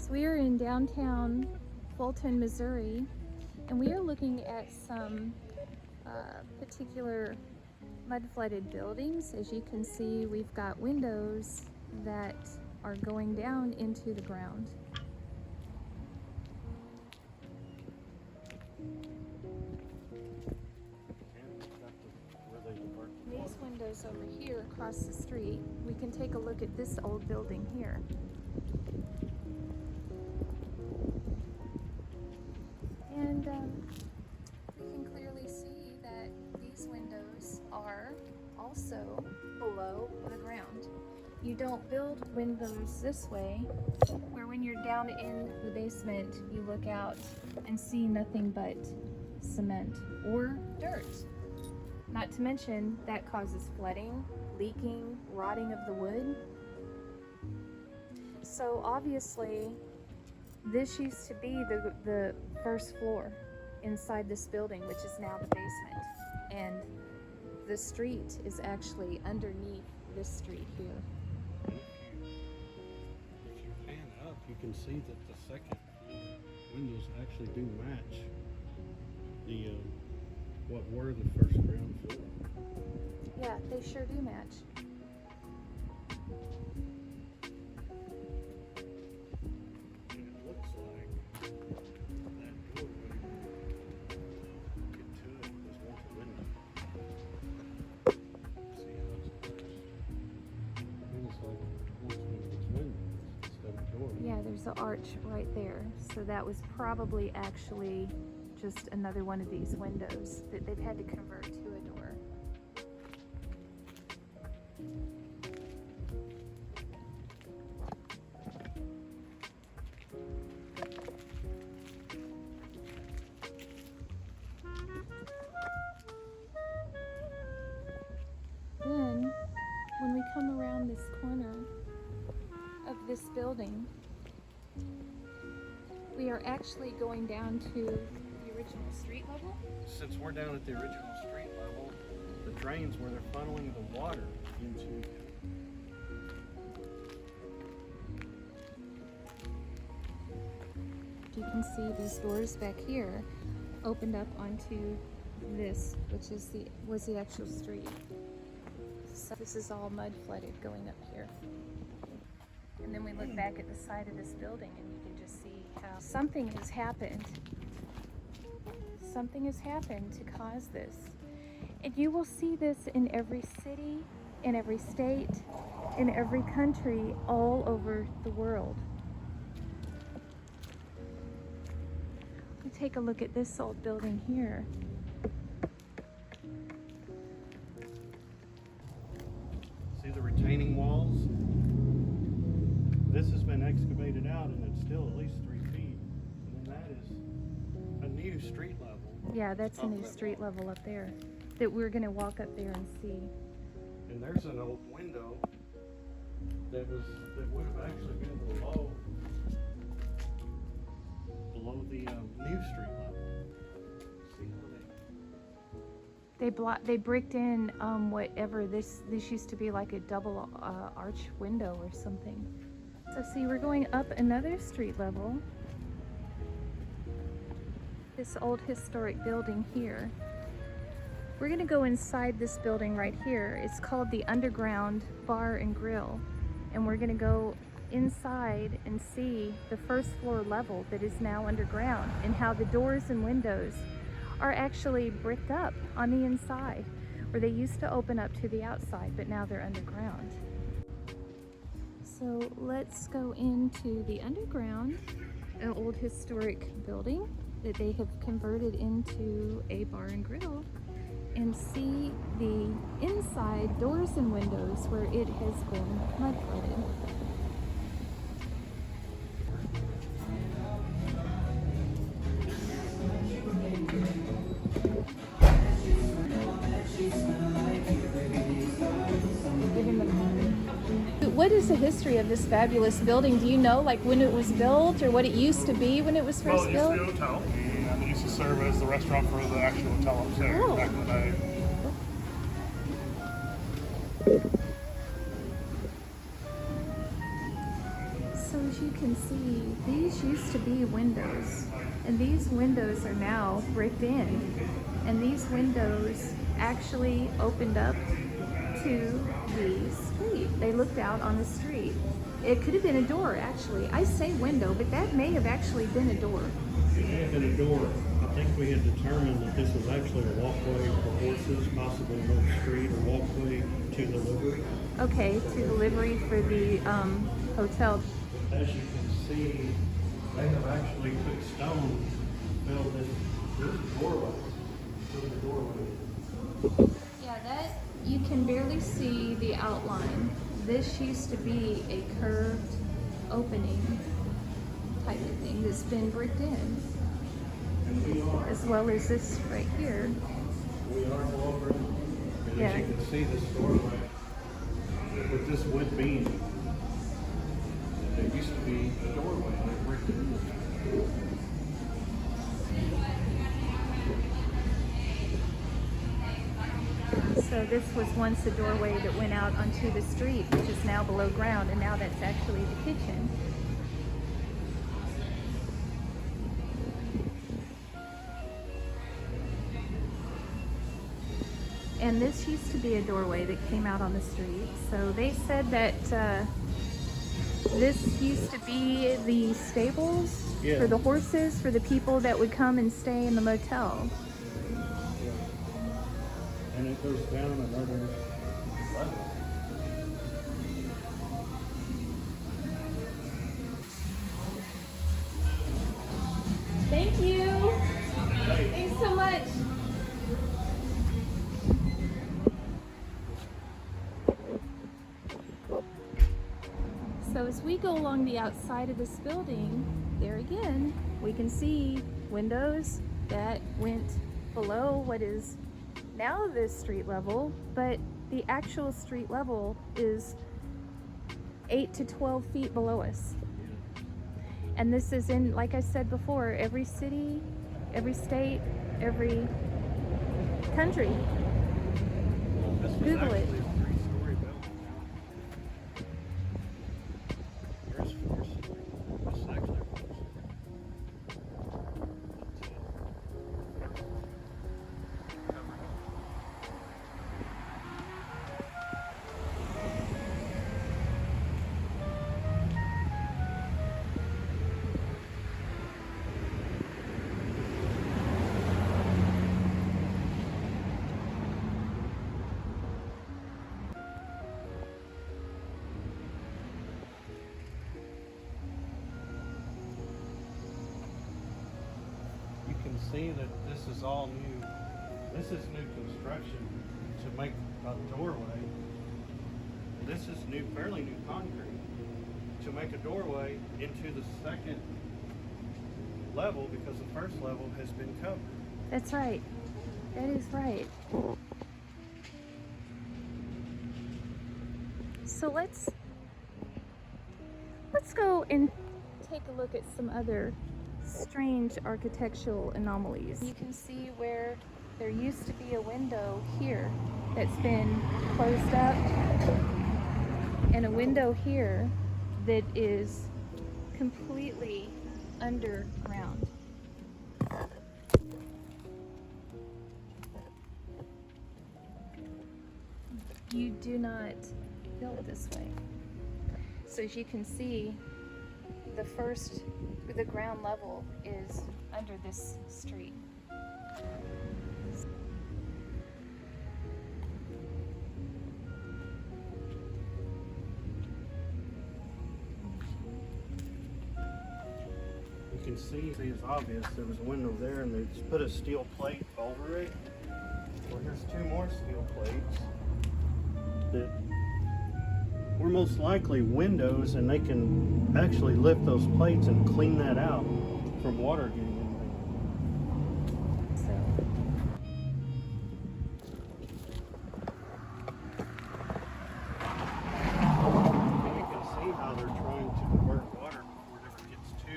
So we are in downtown Fulton, Missouri, and we are looking at some particular mud-flooded buildings. As you can see, we've got windows that are going down into the ground. These windows over here across the street, we can take a look at this old building here. And we can clearly see that these windows are also below the ground. You don't build windows this way, where when you're down in the basement, you look out and see nothing but cement or dirt. Not to mention, that causes flooding, leaking, rotting of the wood. So obviously, this used to be the first floor inside this building, which is now the basement. And the street is actually underneath this street here. If you pan up, you can see that the second windows actually do match the what were the first ground floor. Yeah, they sure do match. And it looks like that doorway, get to it, there's one window. See how it's attached? And it's like it's windows instead of doors. Yeah, there's an arch right there. So that was probably actually just another one of these windows that they've had to convert to a door. Then, when we come around this corner of this building, we are actually going down to the original street level. Since we're down at the original street level, the drains where they're funneling the water into. You can see these doors back here opened up onto this, which is was the actual street. So this is all mud flooded going up here. And then we look back at the side of this building and you can just see how something has happened. Something has happened to cause this. And you will see this in every city, in every state, in every country, all over the world. We take a look at this old building here. See the retaining walls? This has been excavated out and it's still at least 3 feet. And then that is a new street level. Yeah, that's a new street level up there that we're going to walk up there and see. And there's an old window that would have actually been below the new street level. See how They bricked in whatever this used to be, like a double arch window or something. So see, we're going up another street level. This old historic building here. We're gonna go inside this building right here. It's called the Underground Bar and Grill. And we're gonna go inside and see the first floor level that is now underground and how the doors and windows are actually bricked up on the inside, where they used to open up to the outside, but now they're underground. So let's go into the underground, an old historic building that they have converted into a bar and grill, and see the inside doors and windows where it has been mud flooded. What is the history of this fabulous building? Do you know, like, when it was built or what it used to be when it was first built? Well, it used to be a hotel, and it used to serve as the restaurant for the actual hotel upstairs back in the day. So as you can see, these used to be windows, and these windows are now bricked in, and these windows actually opened up to the street. They looked out on the street. It could have been a door, actually. I say window, but that may have actually been a door. It may have been a door. I think we had determined that this was actually a walkway for horses, possibly no street or walkway to the livery. Okay, to the livery for the hotel. As you can see, they have actually put stone, filled this doorway. Filled the doorway. Yeah, that you can barely see the outline. This used to be a curved opening type of thing that's been bricked in. And we are. As well as this right here. We are over. And Yeah. as you can see, this doorway with this wood beam, there used to be a doorway and they bricked it in. So this was once a doorway that went out onto the street, which is now below ground, and now that's actually the kitchen. And this used to be a doorway that came out on the street. So they said that this used to be the stables Yeah. for the horses, for the people that would come and stay in the motel. And it goes down another level. Thank you. Thanks so much. So as we go along the outside of this building, there again, we can see windows that went below what is now the street level, but the actual street level is 8 to 12 feet below us. And this is in, like I said before, every city, every state, every country. This was Google actually it. a 3-story building. There's 4 stories. This is actually 4 stories. You can see that this is all new. This is new construction to make a doorway. This is new, fairly new concrete to make a doorway into the second level because the first level has been covered. That's right. That is right. So let's go and take a look at some other strange architectural anomalies. You can see where there used to be a window here that's been closed up, and a window here that is completely underground. You do not build this way. So as you can see, the ground level is under this street. You can see it's obvious there was a window there and they just put a steel plate over it. Well, here's 2 more steel plates that were most likely windows, and they can actually lift those plates and clean that out from water getting in there. So And you can see how they're trying to convert water before it ever gets to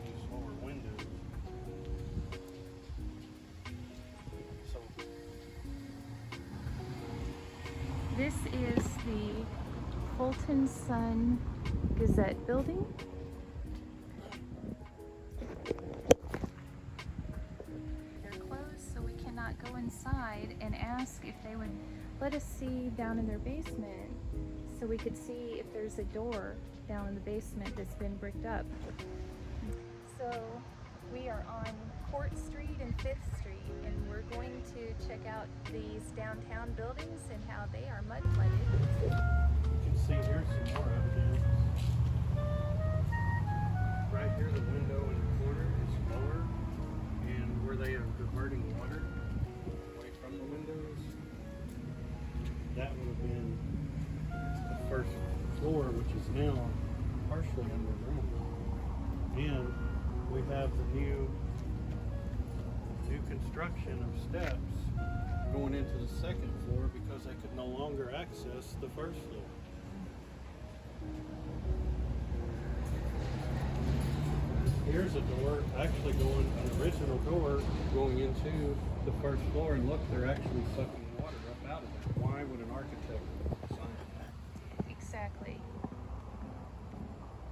these lower windows. So this is the Fulton Sun Gazette building. inside and ask if they would let us see down in their basement so we could see if there's a door down in the basement that's been bricked up. So we are on Court Street and 5th Street, and we're going to check out these downtown buildings and how they are mud flooded. You can see here's some more evidence. Right here, the window in the corner is lower, and where they are diverting water away from the windows, that would have been the first floor, which is now partially underground. And we have the new construction of steps going into the second floor because they could no longer access the first floor. Here's a door, actually an original door going into the first floor, and look, they're actually sucking water up out of it. Why would an architect design that? Exactly.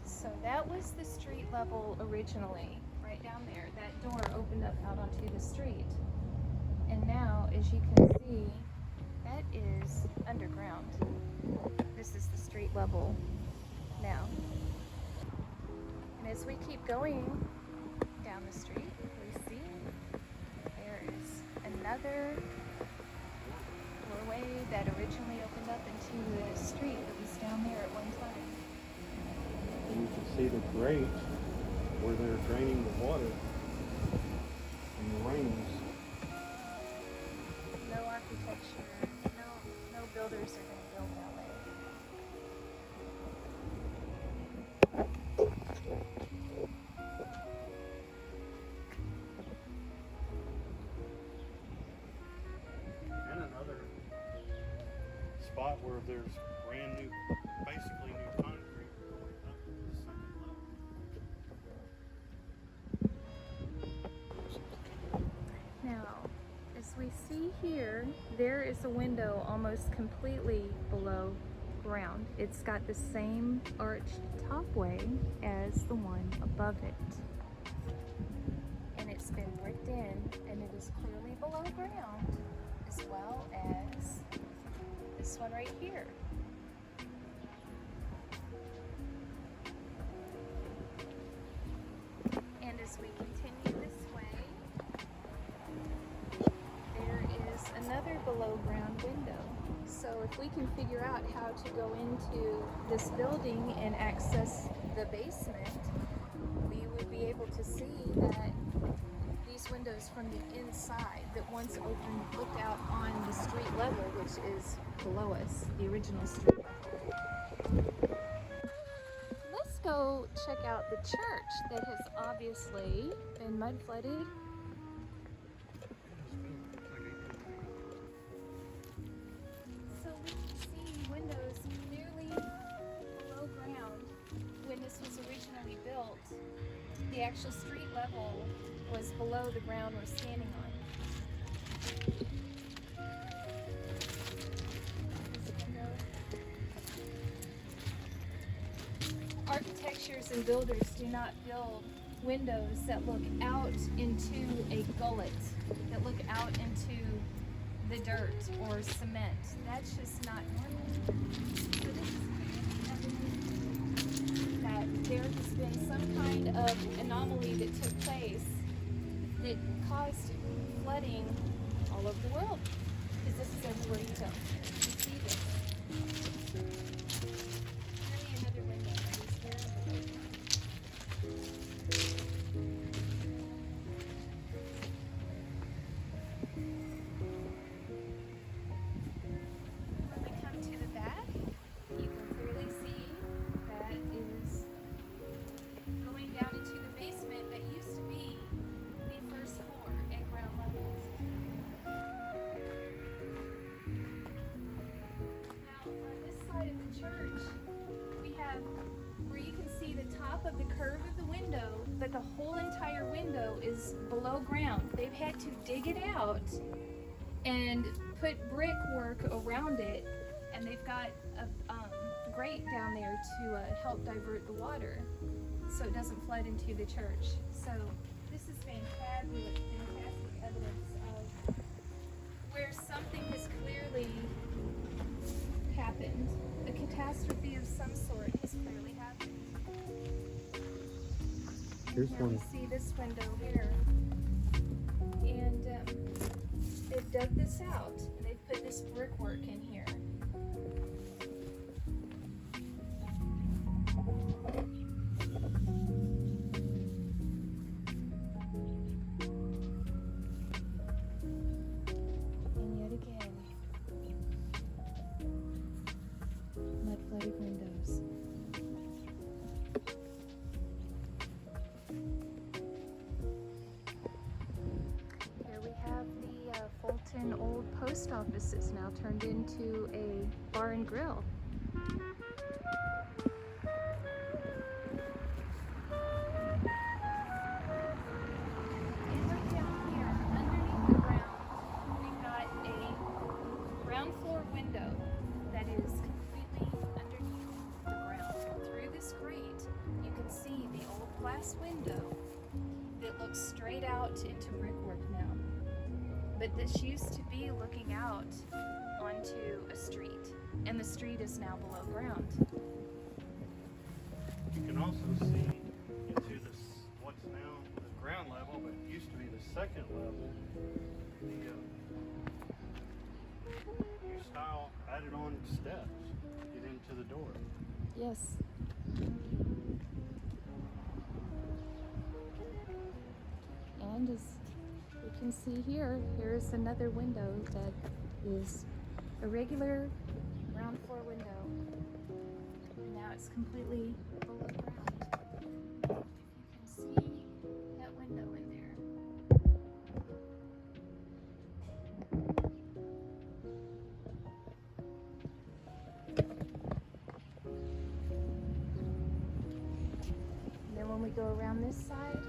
So that was the street level originally, right down there. That door opened up out onto the street. And now, as you can see, that is underground. This is the street level now. And as we keep going down the street, we see there is another doorway that originally opened up into the street that was down there at one time. And you can see the grate where they're draining the water in the rains. No architecture, no builders are going to build that way. And another spot where there's brand new, basically new concrete going up to the second level. Now, as we see here, there is a window almost completely below ground. It's got the same arched topway as the one above it. And it's been bricked in, and it is clearly below ground, as well as this one right here. And as we continue this way, there is another below ground window. So if we can figure out how to go into this building and access the basement, we would be able to see that these windows from the inside that once opened looked out on the street level, which is below us, the original street level. Let's go check out the church that has obviously been mud flooded. So we can see windows clearly below ground. When this was originally built, the actual street level was below the ground we're standing on. This window. Architectures and builders do not build windows that look out into a gullet, that look out into the dirt or cement. That's just not normal. So this is evidence that there has been some kind of anomaly that took place that caused flooding all over the world. Because this is everywhere you go. You see this. Maybe another window right here. When we come to the back, you can clearly see that is going down into the basement that used to be the first floor at ground level. Now, on this side of the church, we have where you can see the top of the curve of the window, but the whole entire window is below ground. They've had to dig it out and put brickwork around it, and they've got a grate down there to help divert the water so it doesn't flood into the church. So this is fantastic evidence of where something has clearly happened. A catastrophe of some sort has clearly happened. Here's Here one. we see this window here. And they've dug this out and they've put this brickwork in here. And yet again, mud flooded windows. Here we have the Fulton old post office that's now turned into a bar and grill. And right down here, underneath the ground, we've got a ground floor window that is completely underneath the ground. Through this grate, you can see the old glass window that looks straight out into brickwork now. But this used to be looking out onto a street, and the street is now below ground. You can also see into this what's now the ground level, but used to be the second level. The new style added on steps to get into the door. Yes. And as you can see here, here's another window that is a regular ground floor window. And now it's completely below ground. If you can see that window in there. And then when we go around this side,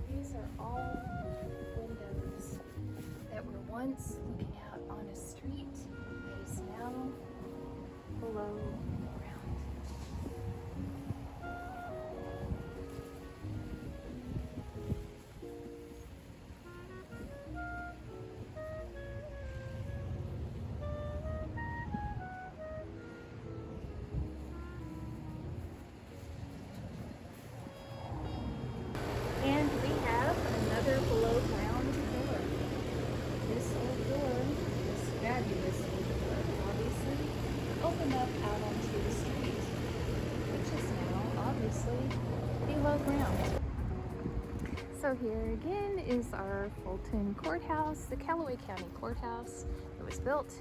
these are all windows that were once looking out on a street that is now below ground. And we have another below ground door. This old door, this fabulous old door, obviously opened up out onto the street, which is now obviously below ground. So here again is our Fulton Courthouse, the Callaway County Courthouse. It was built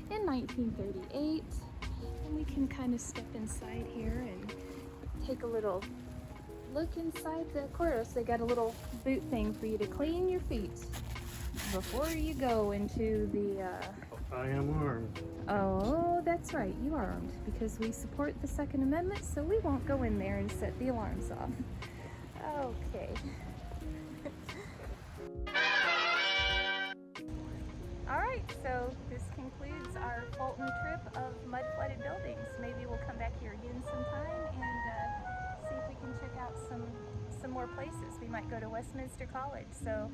in 1938, and we can kind of step inside here and take a little look inside the courthouse. They got a little boot thing for you to clean your feet before you go into the I am armed. Oh, that's right, you are armed, because we support the Second Amendment, so we won't go in there and set the alarms off. Okay. Alright, so this concludes our Fulton trip of mud flooded buildings. Maybe we'll come back here again sometime and see if we can check out some more places. We might go to Westminster College. So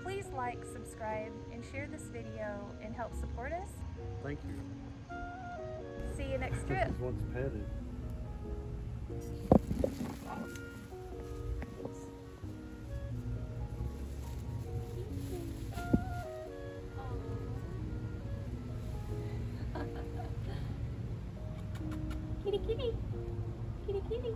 please like, subscribe, and share this video and help support us. Thank you. See you next trip. This is what's petted. Kitty, kitty. Kitty, kitty.